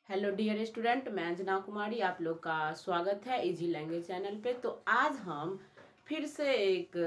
Hello dear student, मैं अंजना कुमारी आप लोग का स्वागत है इजी लैंग्वेज चैनल पे। तो आज हम फिर से एक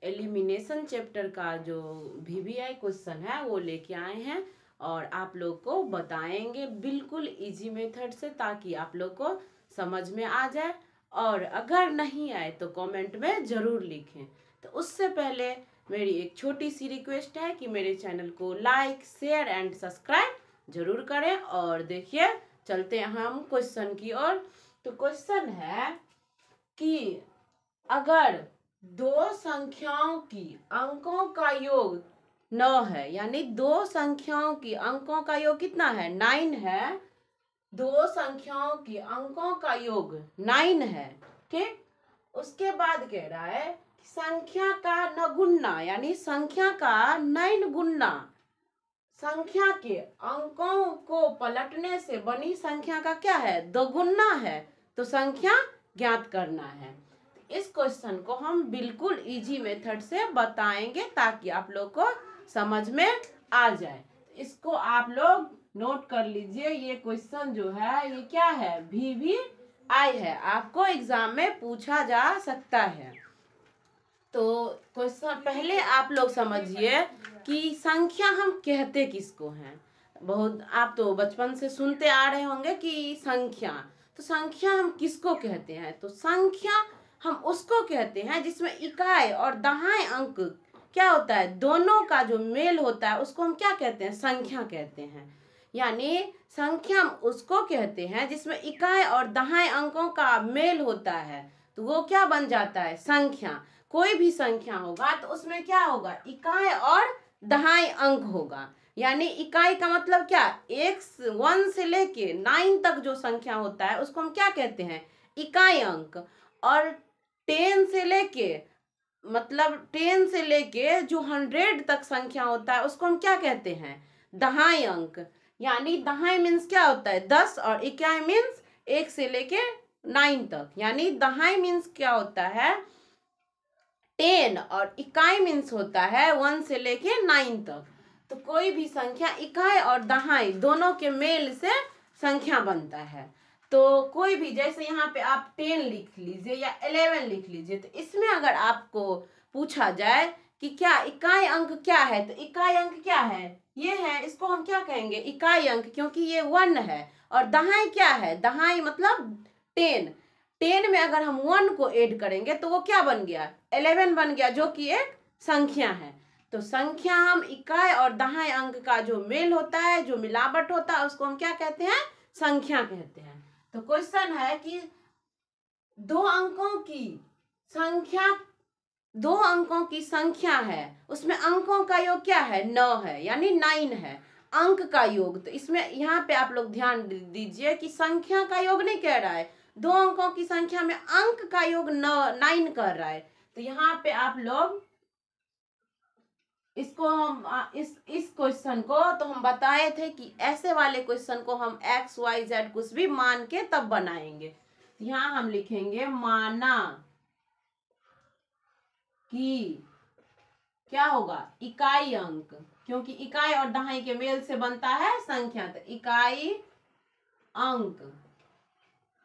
एलिमिनेशन चैप्टर का जो वीवीआई क्वेश्चन है वो लेके आए हैं और आप लोग को बताएंगे बिल्कुल इजी मेथड से, ताकि आप लोग को समझ में आ जाए। और अगर नहीं आए तो कमेंट में ज़रूर लिखें। तो उससे पहले मेरी एक छोटी सी रिक्वेस्ट है कि मेरे चैनल को लाइक, शेयर एंड सब्सक्राइब जरूर करें। और देखिए, चलते हैं हम क्वेश्चन की ओर। तो क्वेश्चन है कि अगर दो संख्याओं की अंकों का योग 9 है, यानी दो संख्याओं की अंकों का योग कितना है? 9 है। दो संख्याओं की अंकों का योग 9 है, ठीक। उसके बाद कह रहा है संख्या का नगुना, यानी संख्या का 9 गुना संख्या के अंकों को पलटने से बनी संख्या का क्या है? दोगुना है। तो संख्या ज्ञात करना है। इस क्वेश्चन को हम बिल्कुल इजी मेथड से बताएंगे ताकि आप लोग को समझ में आ जाए। इसको आप लोग नोट कर लीजिए। ये क्वेश्चन जो है ये क्या है? वीवीआई है, आपको एग्जाम में पूछा जा सकता है। तो क्वेश्चन पहले आप लोग समझिए कि संख्या हम कहते किसको हैं। बहुत आप तो बचपन से सुनते आ रहे होंगे कि संख्या, तो संख्या हम किसको कहते हैं? तो संख्या हम उसको कहते हैं जिसमें इकाई और दहाई अंक क्या होता है, दोनों का जो मेल होता है उसको हम क्या कहते हैं? संख्या कहते हैं। यानी संख्या हम उसको कहते हैं जिसमें इकाई और दहाई अंकों का मेल होता है, तो वो क्या बन जाता है? संख्या। कोई भी संख्या होगा तो उसमें क्या होगा? इकाई और दहाई अंक होगा। यानी इकाई का मतलब क्या? 1 से लेके 9 तक जो संख्या होता है उसको हम क्या कहते हैं? इकाई अंक। और 10 से लेके जो 100 तक संख्या होता है उसको हम क्या कहते हैं? दहाई अंक। यानी दहाई मीन्स क्या होता है? 10 और इकाई मीन्स 1 से लेके 9 तक। यानी दहाई मीन्स क्या होता है? 10 और इकाई मीन्स होता है 1 से लेके 9 तक। तो कोई भी संख्या इकाई और दहाई दोनों के मेल से संख्या बनता है। तो कोई भी, जैसे यहाँ पे आप 10 लिख लीजिए या 11 लिख लीजिए, तो इसमें अगर आपको पूछा जाए कि क्या इकाई अंक क्या है, तो इकाई अंक क्या है? ये है, इसको हम क्या कहेंगे? इकाई अंक, क्योंकि ये 1 है। और दहाई क्या है? दहाई मतलब 10। 10 में अगर हम 1 को ऐड करेंगे तो वो क्या बन गया? 11 बन गया, जो कि एक संख्या है। तो संख्या हम इकाई और दहाई अंक का जो मेल होता है, जो मिलावट होता है, उसको हम क्या कहते हैं? संख्या कहते हैं। तो क्वेश्चन है कि दो अंकों की संख्या है, उसमें अंकों का योग क्या है? 9 है, यानी 9 है अंक का योग। तो इसमें यहाँ पे आप लोग ध्यान दीजिए कि संख्या का योग नहीं कह रहा है, दो अंकों की संख्या में अंक का योग 9 कर रहा है। तो यहाँ पे आप लोग इसको हम इस क्वेश्चन को तो हम बताए थे कि ऐसे वाले क्वेश्चन को हम XYZ कुछ भी मान के तब बनाएंगे। यहाँ हम लिखेंगे माना कि क्या होगा? इकाई अंक, क्योंकि इकाई और दहाई के मेल से बनता है संख्या। तो इकाई अंक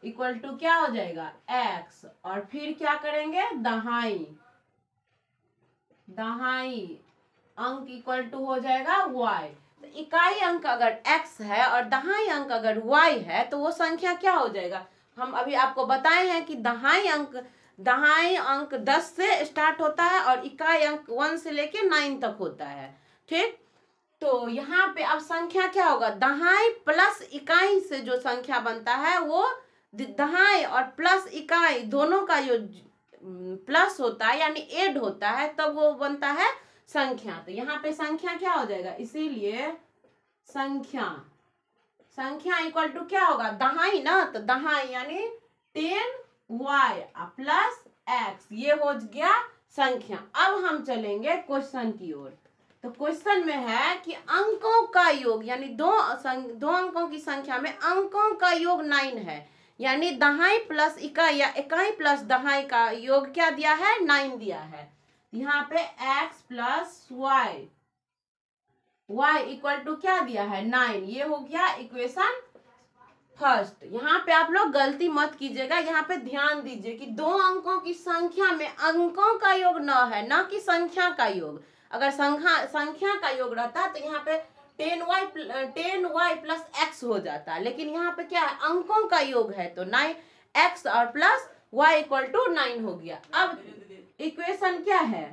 इक्वल टू क्या हो जाएगा? X। और फिर क्या करेंगे? दहाई अंक इक्वल टू हो जाएगा Y। तो इकाई अंक अगर X है और दहाई अंक अगर Y है तो वो संख्या क्या हो जाएगा? हम अभी आपको बताए हैं कि दहाई अंक 10 से स्टार्ट होता है और इकाई अंक 1 से लेके 9 तक होता है, ठीक। तो यहाँ पे अब संख्या क्या होगा? दहाई प्लस इकाई से जो संख्या बनता है वो दहाई और प्लस इकाई दोनों का जो प्लस होता है यानी ऐड होता है, तब वो बनता है संख्या। तो यहाँ पे संख्या क्या हो जाएगा? इसीलिए संख्या इक्वल टू क्या होगा? दहाई ना, तो दहाई यानी 10Y प्लस X, ये हो गया संख्या। अब हम चलेंगे क्वेश्चन की ओर। तो क्वेश्चन में है कि अंकों का योग, यानी दो अंकों की संख्या में अंकों का योग 9 है, यानी दहाई प्लस इकाई या इकाई प्लस दहाई का योग क्या दिया है? 9 दिया है। यहाँ पे x plus y equal to क्या दिया है? 9। ये हो गया इक्वेशन फर्स्ट यहाँ पे आप लोग गलती मत कीजिएगा, यहाँ पे ध्यान दीजिए कि दो अंकों की संख्या में अंकों का योग न है, न कि संख्या का योग। अगर संख्या का योग रहता तो यहाँ पे 10y प्लस x हो जाता, लेकिन यहाँ पे क्या है, अंकों का योग है तो 9x और प्लस y इक्वल टू 9 हो गया। अब इक्वेशन क्या है,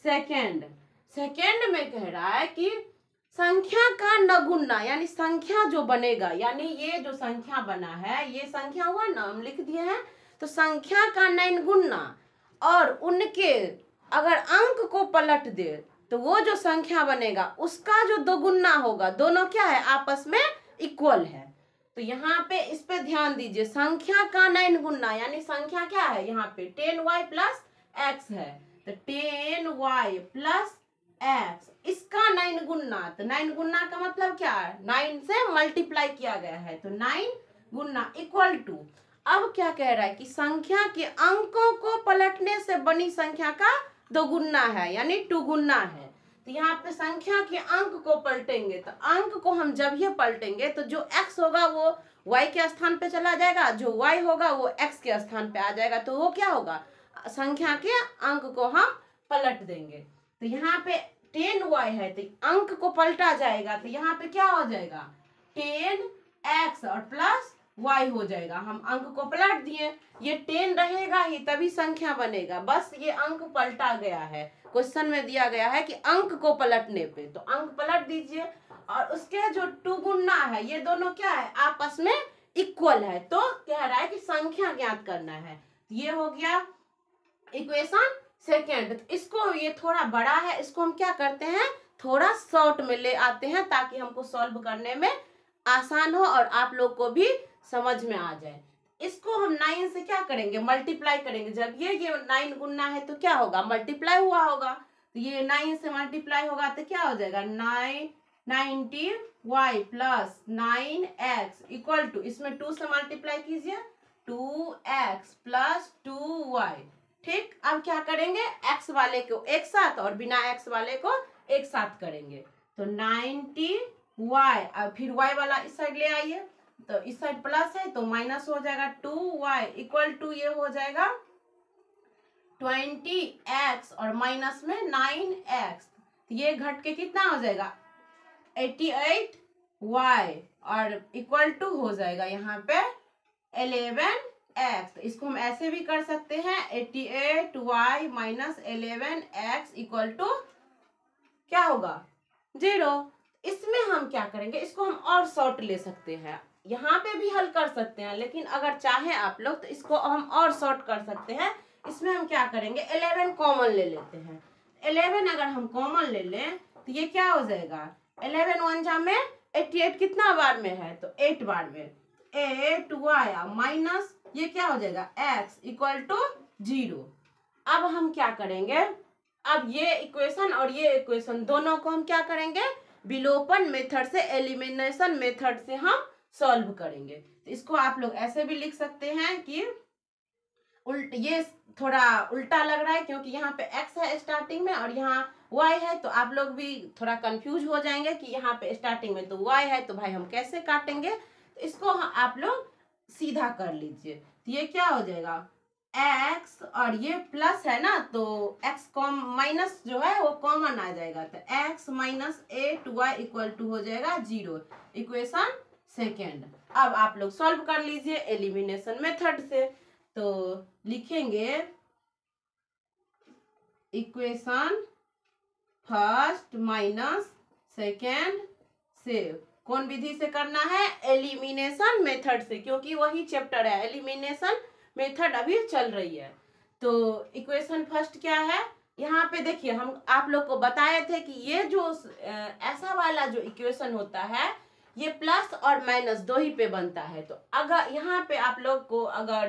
सेकेंड में कह रहा है कि संख्या का नगुना, यानी संख्या जो बनेगा, यानी ये जो संख्या बना है ये संख्या हुआ ना, हम लिख दिए हैं, तो संख्या का नैनगुना और उनके अगर अंक को पलट दे तो वो जो संख्या बनेगा उसका जो दोगुना होगा, दोनों क्या है, आपस में इक्वल है। तो यहाँ पे इस पे ध्यान दीजिए, संख्या का नैनगुना यानी संख्या क्या है, यहाँ पे 10y प्लस x है, तो 10y प्लस x, इसका 9 गुना, तो 9 गुना का मतलब क्या है, 9 से मल्टीप्लाई किया गया है, तो 9 गुना इक्वल टू, अब क्या कह रहा है कि संख्या के अंकों को पलटने से बनी संख्या का दोगुना है, यानी 2 गुना है। तो यहाँ पे संख्या के अंक को पलटेंगे, तो अंक को हम जब ये पलटेंगे तो जो x होगा वो y के स्थान पे चला जाएगा, जो y होगा वो x के स्थान पे आ जाएगा, तो वो क्या होगा, संख्या के अंक को हम पलट देंगे। तो यहाँ पे 10y है तो अंक को पलटा जाएगा, तो यहाँ पे क्या हो जाएगा, 10x और प्लस y हो जाएगा। हम अंक को पलट दिए, ये 10 रहेगा ही तभी संख्या बनेगा, बस ये अंक पलटा गया है, क्वेश्चन में दिया गया है कि अंक को पलटने पे, तो अंक पलट दीजिए और उसके जो 2 गुना है ये दोनों क्या है, आपस में इक्वल है, तो कह रहा है कि संख्या ज्ञात करना है। ये हो गया इक्वेशन सेकेंड। इसको, ये थोड़ा बड़ा है, इसको हम क्या करते हैं, थोड़ा शॉर्ट में ले आते हैं ताकि हमको सॉल्व करने में आसान हो और आप लोग को भी समझ में आ जाए। इसको हम 9 से क्या करेंगे, मल्टीप्लाई करेंगे, जब ये 9 गुना है तो क्या होगा, मल्टीप्लाई हुआ होगा, तो ये 9 से मल्टीप्लाई होगा तो क्या हो जाएगा, 90y plus 9x equal to, इसमें 2 से मल्टीप्लाई कीजिए, 2x प्लस 2y। ठीक, अब क्या करेंगे, x वाले को एक साथ और बिना x वाले को एक साथ करेंगे, तो 90y, अब फिर y वाला इस साइड ले आइए, तो इस साइड प्लस है तो माइनस हो जाएगा, 2y इक्वल टू ये हो जाएगा 20x और माइनस में 9x, तो ये घट के कितना हो जाएगा 88y और इक्वल टू हो जाएगा यहाँ पे 11x। तो इसको हम ऐसे भी कर सकते हैं, 88y minus 11x equal to क्या होगा 0। इसमें हम क्या करेंगे, इसको हम और शॉर्ट ले सकते हैं, यहाँ पे भी हल कर सकते हैं, लेकिन अगर चाहे आप लोग तो इसको हम और शॉर्ट कर सकते हैं। इसमें हम क्या करेंगे, 11 कॉमन ले लेते हैं, 11 अगर हम कॉमन ले लें तो ये क्या हो जाएगा, 11 1 जा में 88 कितना बार में है, तो 8 बार में, 8y माइनस ये क्या हो जाएगा x इक्वल टू 0। अब हम क्या करेंगे, अब ये इक्वेशन और ये इक्वेशन दोनों को हम क्या करेंगे, विलोपन मेथड से, एलिमिनेशन मेथड से हम सॉल्व करेंगे। तो इसको आप लोग ऐसे भी लिख सकते हैं कि ये थोड़ा उल्टा लग रहा है क्योंकि यहाँ पे x है स्टार्टिंग में और यहाँ y है, तो आप लोग भी थोड़ा कंफ्यूज हो जाएंगे कि यहाँ पे स्टार्टिंग में तो y है तो भाई हम कैसे काटेंगे, तो इसको आप लोग सीधा कर लीजिए। तो ये क्या हो जाएगा, x और ये प्लस है ना, तो x कॉम माइनस जो है वो कॉमन आ जाएगा, तो x minus 8y equal to हो जाएगा 0, इक्वेशन सेकेंड। अब आप लोग सॉल्व कर लीजिए एलिमिनेशन मेथड से, तो लिखेंगे इक्वेशन फर्स्ट माइनस सेकेंड से, कौन विधि से करना है, एलिमिनेशन मेथड से, क्योंकि वही चैप्टर है, एलिमिनेशन मेथड अभी चल रही है। तो इक्वेशन फर्स्ट क्या है, यहाँ पे देखिए हम आप लोग को बताए थे कि ये जो ऐसा वाला जो इक्वेशन होता है ये प्लस और माइनस दो ही पे बनता है। तो अगर यहाँ पे आप लोग को अगर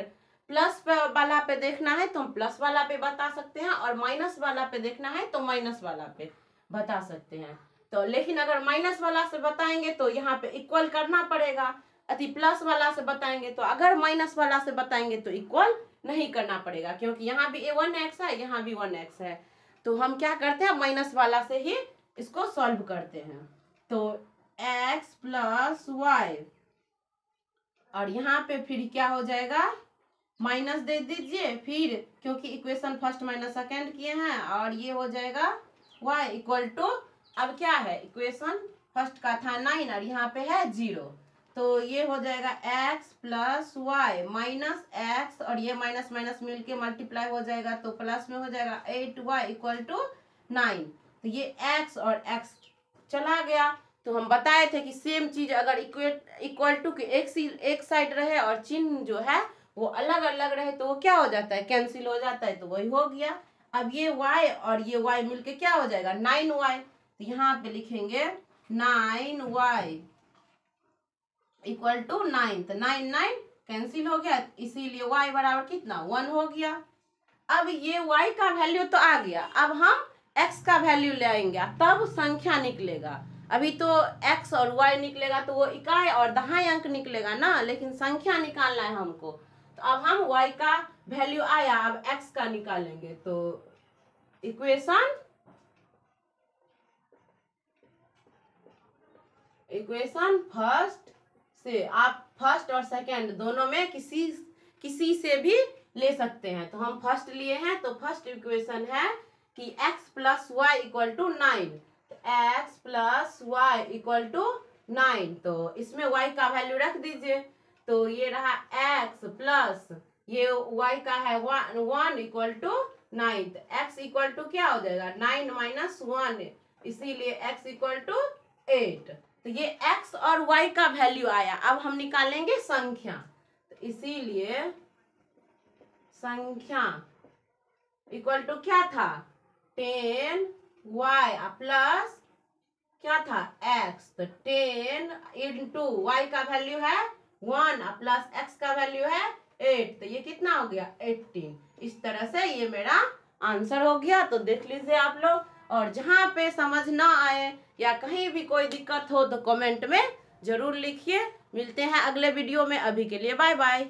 प्लस वाला पे देखना है तो हम प्लस वाला पे बता सकते हैं, और माइनस वाला पे देखना है तो माइनस वाला पे बता सकते हैं। तो लेकिन अगर माइनस वाला से बताएंगे तो यहाँ पे इक्वल करना पड़ेगा, अति प्लस वाला से बताएंगे तो, अगर माइनस वाला से बताएंगे तो इक्वल नहीं करना पड़ेगा, क्योंकि यहाँ भी 1x है यहाँ भी 1x है। तो हम क्या करते हैं, माइनस वाला से ही इसको सॉल्व करते हैं। तो x प्लस वाई और यहाँ पे फिर क्या हो जाएगा, माइनस दे दीजिए फिर, क्योंकि इक्वेशन फर्स्ट माइनस सेकेंड किए हैं, और ये हो जाएगा y इक्वल टू, अब क्या है इक्वेशन फर्स्ट का था 9 और यहाँ पे है 0, तो ये हो जाएगा x plus y minus x, और ये माइनस माइनस मिलके मल्टीप्लाई हो जाएगा तो प्लस में हो जाएगा 8y इक्वल टू 9। तो ये x और x चला गया। तो हम बताए थे कि सेम चीज अगर इक्वल टू के एक साइड रहे और चिन्ह जो है वो अलग अलग रहे तो वो क्या हो जाता है, कैंसिल हो जाता है, तो वही हो गया। अब ये y और ये y मिलके क्या हो जाएगा 9y, तो यहाँ पे लिखेंगे 9y इक्वल टू 9, तो 9 9 कैंसिल हो गया, इसीलिए y बराबर कितना 1 हो गया। अब ये y का वैल्यू तो आ गया, अब हम x का वैल्यू ले आएंगे तब संख्या निकलेगा। अभी तो x और y निकलेगा तो वो इकाई और दहाई अंक निकलेगा ना, लेकिन संख्या निकालना है हमको। तो अब हम y का वैल्यू आया, अब x का निकालेंगे। तो इक्वेशन फर्स्ट से आप फर्स्ट और सेकंड दोनों में किसी से भी ले सकते हैं। तो हम फर्स्ट लिए हैं, तो फर्स्ट इक्वेशन है कि x plus y equal to 9, x plus y equal to 9, तो इसमें y का वैल्यू रख दीजिए। तो ये रहा x प्लस ये y का है 1 इक्वल टू 9, तो x इक्वल टू क्या हो जाएगा 9 माइनस 1, इसीलिए x इक्वल टू 8। तो ये x और y का वैल्यू आया। अब हम निकालेंगे संख्या, तो इसीलिए संख्या इक्वल टू क्या था 10y प्लस क्या था x, तो 10 इंटू y का वैल्यू है 1 प्लस x का वैल्यू है 8, तो ये कितना हो गया 18। इस तरह से ये मेरा आंसर हो गया। तो देख लीजिए आप लोग, और जहाँ पे समझ ना आए या कहीं भी कोई दिक्कत हो तो कमेंट में जरूर लिखिए। मिलते हैं अगले वीडियो में, अभी के लिए बाय बाय।